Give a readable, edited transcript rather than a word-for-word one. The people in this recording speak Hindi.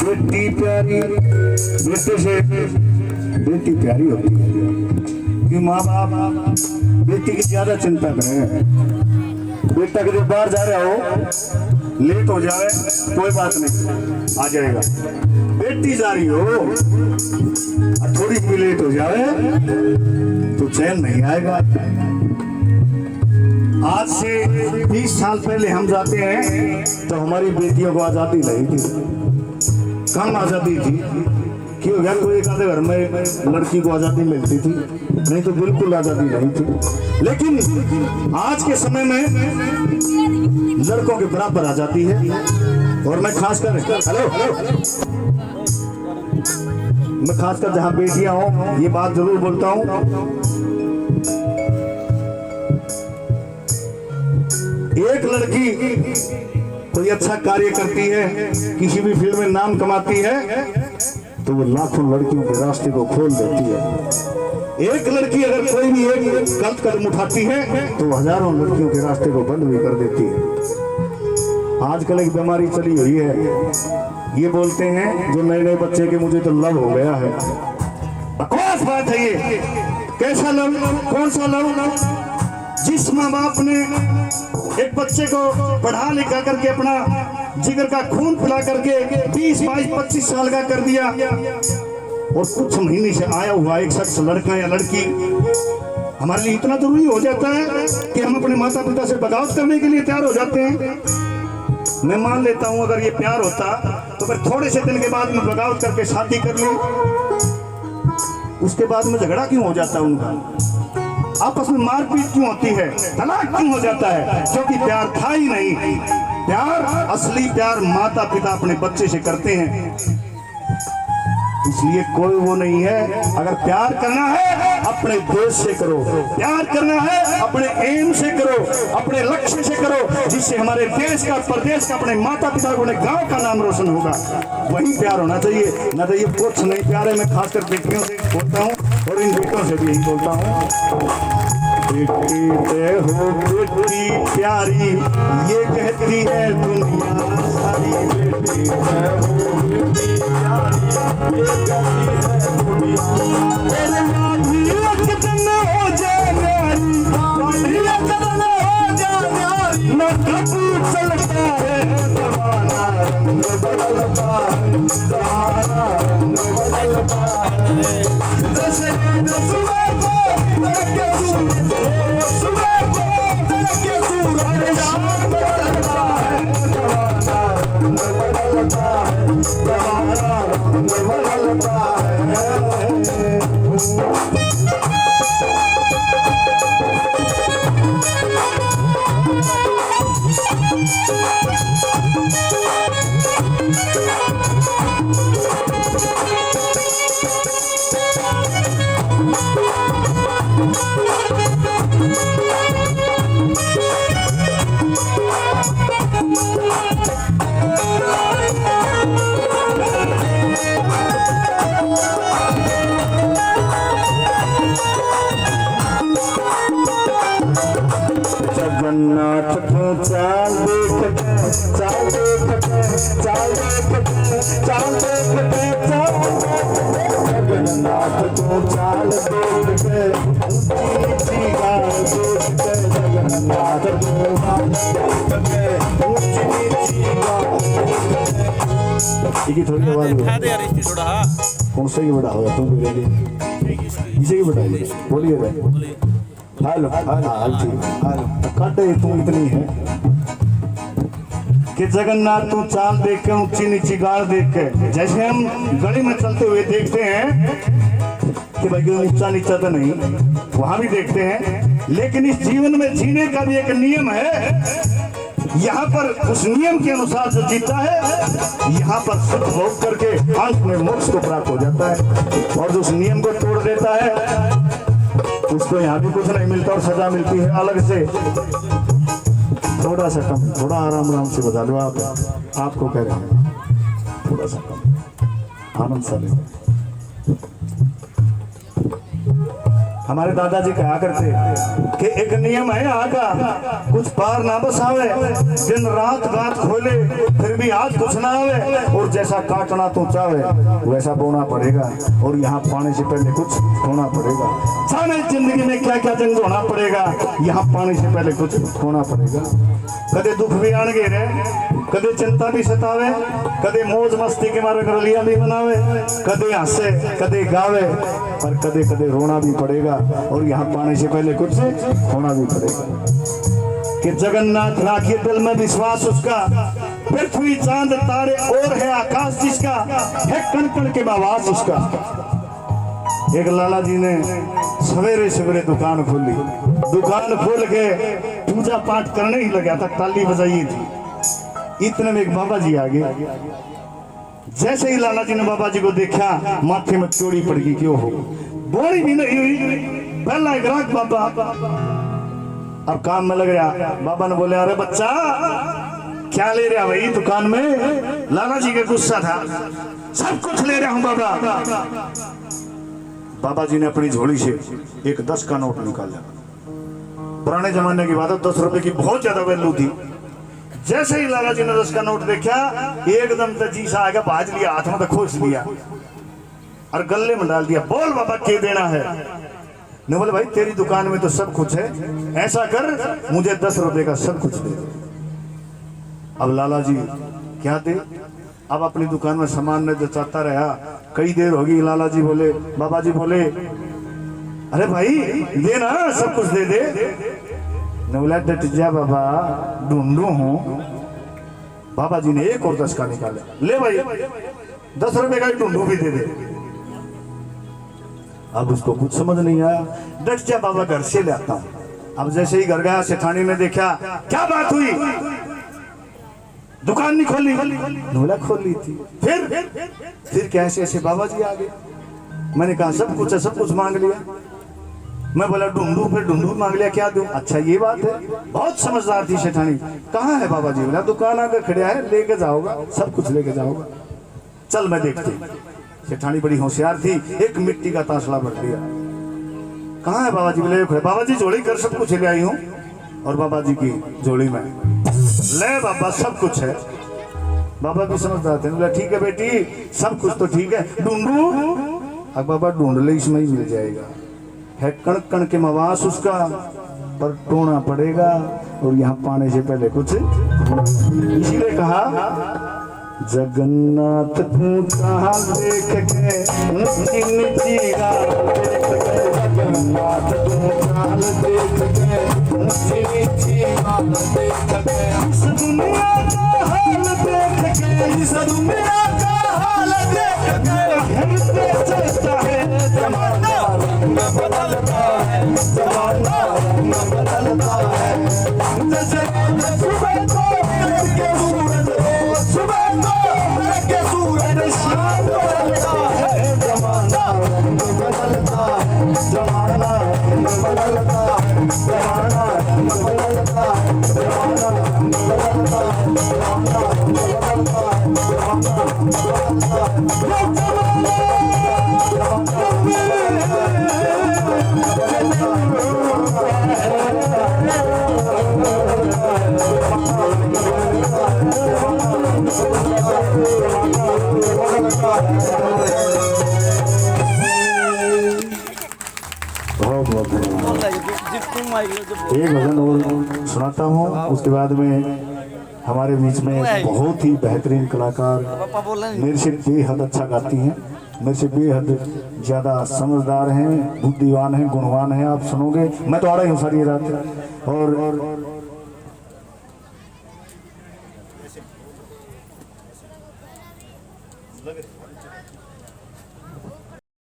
बेटी प्यारी, बेटे से बेटी प्यारी होती है कि माँ बाप बेटी की ज्यादा चिंता करें। बेटा कभी बाहर जा रहा हो, लेट हो जाए कोई बात नहीं, आ जाएगा। बेटी जा रही हो और थोड़ी भी लेट हो जाए तो चैन नहीं आएगा। आज से 20 साल पहले हम जाते हैं तो हमारी बेटियों को आजादी नहीं थी, कम आजादी थी। क्यों यार, कोई एक आधे घर में लड़की को आजादी मिलती थी, नहीं तो बिल्कुल आजादी नहीं थी। लेकिन आज के समय में लड़कों के बराबर आजादी है। और मैं खासकर जहां बेटियां हो ये बात जरूर बोलता हूं, एक लड़की कोई अच्छा कार्य करती है, किसी भी फील्ड में नाम कमाती है तो वो लाखों लड़कियों के रास्ते को खोल देती है। एक लड़की अगर कोई भी एक गलत कदम उठाती है तो हजारों लड़कियों के रास्ते को बंद भी कर देती है। आजकल एक बीमारी चली हुई है, ये बोलते हैं जो नए नए बच्चे के मुझे तो लव हो गया है। बकवास बात है ये। कैसा लव? कौन सा लव? जिस माँ बाप ने एक बच्चे को पढ़ा लिखा करके अपना जिगर का खून पिला करके 20, 22, 25 साल का कर दिया और कुछ महीने से आया हुआ एक शख्स, लड़का या लड़की, हमारे लिए इतना जरूरी हो जाता है कि हम अपने माता पिता से बगावत करने के लिए तैयार हो जाते हैं। मैं मान लेता हूं अगर ये प्यार होता तो फिर थोड़े से दिन के बाद में बगावत करके शादी कर ली, उसके बाद में झगड़ा क्यों हो जाता उनका, आपस में मारपीट क्यों होती है, तलाक क्यों हो जाता है? क्योंकि प्यार था ही नहीं। प्यार, असली प्यार माता पिता अपने बच्चे से करते हैं, इसलिए कोई वो नहीं है। अगर प्यार करना है अपने देश से करो, प्यार करना है अपने एम से करो, अपने लक्ष्य से करो, जिससे हमारे देश का, प्रदेश का, अपने माता पिता को, अपने गांव का नाम रोशन होगा। वही प्यार होना चाहिए, ना तो ये कुछ नहीं। प्यारे मैं खासकर बेटियों से बोलता हूँ और इन बेटों से भी यही बोलता हूँ, बेटी हो बेटी प्यारी ये कहती है दुनिया सारी। बेटी हो बेटी प्यारी ये कहती है दुनिया। तेरे माधिया कदम हो जाए न्यारी, माधिया कदम हो जाए न्यारी। न कभी चलता है जमाना, रंग बदलता है जमाना, रंग बदलता है। जैसे सुबह को के सुबह को के सूरज बदलता है जमाना, रंग बदलता है जमाना, रंग बदलता है। जगन्नाथ को चाल देखते, चाल देखते, चाल देखते, चाल देखते, जगन्नाथ को चाल देखते, ऊंची गाल देखते, जगन्नाथ को चाल देखते, ऊंची गाल देखते। थोड़ी आवाज कौन सा की बड़ा होगा तुम इसे की बड़ा बोलिए भाई। हेलो हेलो कटे तू इतनी है कि जगन्नाथ तू चाल देख के, ऊंची नीची गाड़ देख के, जैसे हम गली में चलते हुए देखते हैं कि भाई ऊंचा नीचा तो नहीं, वहां भी देखते हैं। लेकिन इस जीवन में जीने का भी एक नियम है यहाँ पर उस नियम के अनुसार जो जीता है, यहाँ पर सुख भोग करके अंत में मोक्ष को प्राप्त हो जाता है। और जो उस नियम को तोड़ देता है उसको यहाँ भी कुछ नहीं मिलता और सजा मिलती है अलग से। थोड़ा सा कम, थोड़ा आराम से बता लो आपको कह रहे हैं, थोड़ा सा कम आनंद सा ले। हमारे दादाजी कहा करते कि एक नियम है यहाँ का, कुछ पार ना बस आवे, दिन रात गात खोले फिर भी आज कुछ ना आवे, और जैसा काटना तू चाहे वैसा बोना पड़ेगा, और यहाँ पाने से पहले कुछ होना पड़ेगा। जाने जिंदगी में क्या क्या जंग होना पड़ेगा, यहाँ पाने से पहले कुछ होना पड़ेगा। कदे दुख भी आन गए रहे, कदे चिंता भी सतावे, कदे मौज मस्ती के मारे रलियां भी बनावे, कदे हंसे कदे गावे, पर कदे कदे रोना भी पड़ेगा, और यहाँ पाने से पहले कुछ होना भी पड़ेगा। कि जगन्नाथ राखिए दिल में विश्वास उसका, पृथ्वी चांद तारे और है आकाश जिसका, है कण कण के आवाज उसका। एक लाला जी ने सवेरे सवेरे दुकान खोली, दुकान खोल के पूजा पाठ करने ही लगा था, ताली बजाई थी। इतने में एक बाबा जी आ गए। जैसे ही लाला जी ने बाबा जी को देखा, माथे में चोरी पड़ गई, क्यों हो बोली भी नहीं हुई, पहला ग्राहक बाबा अब काम में लग रहा। बाबा ने बोले अरे बच्चा क्या ले रहा भाई दुकान में? लाला जी का गुस्सा था, सब कुछ ले रहा हूं बाबा। बाबा जी ने अपनी झोली से एक 10 का नोट निकाला। पुराने जमाने की बात है, 10 रुपए की बहुत ज्यादा वैल्यू थी। जैसे ही लाला जी ने 10 का नोट देखा, एकदम जी सा आगे भाज लिया, हाथ में तो खोस लिया और गले में डाल दिया। बोल बाबा क्या देना है? ने बोले भाई तेरी दुकान में तो सब कुछ है, ऐसा कर मुझे 10 रुपए का सब कुछ दे। अब लाला जी क्या दे? अब अपनी दुकान में सामान में जचाता रहा, कई देर होगी। लाला जी बोले, बाबा जी बोले अरे भाई दे ना, सब कुछ दे दे। ने बोला डट जा बाबा, ढूंढू हूं। बाबा जी ने एक और 10 का निकाला, ले भाई 10 रुपए का ढूंढू भी दे दे। अब उसको कुछ समझ नहीं आया, डट जा बाबा घर से लाता हूं। अब जैसे ही घर गया, सेठानी ने देखा, क्या बात हुई? दुकान नहीं खोली? बोला खोली थी। फिर कैसे ऐसे? बाबा जी आ गए। मैंने कहा सब कुछ है, सब कुछ मांग लिया। मैं बोला ढूंढू, फिर ढूंढू मांग लिया, क्या दूं? अच्छा ये बात है, बहुत समझदार थी सेठानी। कहाँ है बाबा जी? बोला दुकान आकर खड़ा है, लेके जाओगा, सब कुछ लेके जाओगा। चल मैं देखती। सेठानी बड़ी होशियार थी, एक मिट्टी का तासला भर लिया। कहाँ है बाबा जी? बोले बाबा जी झोली कर सब कुछ ले आई हूँ। और बाबा जी की झोली में ले बाबा सब कुछ है। बाबा भी समझदार थे, बोला ठीक है बेटी, सब कुछ तो ठीक है, ढूंढू? अब बाबा ढूंढ ले, इसमें ही मिल जाएगा। है कण कण के मवास उसका, पर टोना पड़ेगा, और यहाँ पाने से पहले कुछ। इसीलिए कहा जगन्नाथ तू कहाँ देख के ऊंची नीची गाल देख के, जगन्नाथ तू कहाँ देख के ऊंची नीची गाल देख के, इस दुनिया का हाल देख के, इस दुनिया का हाल देख के हिलते चलता है जमाना, रंग बदलता है जमाना, रंग बदलता है। जैसे सुबह को के सूरज, सुबह को सूरज शाम बदलता है जमाना, रंग बदलता है जमाना, रंग बदलता है जमाना, रंग बदलता है जमाना, रंग बदलता है जमाना, रंग बदलता है जमाना, रंग बदलता एक भजन और सुनाता हूँ, उसके बाद में हमारे बीच में बहुत ही बेहतरीन कलाकार मेरे से बेहद अच्छा गाती हैं, मेरे से बेहद ज़्यादा समझदार हैं, बुद्धिवान हैं, गुणवान हैं। आप सुनोगे, मैं तो आ रही हूँ सारी रात। और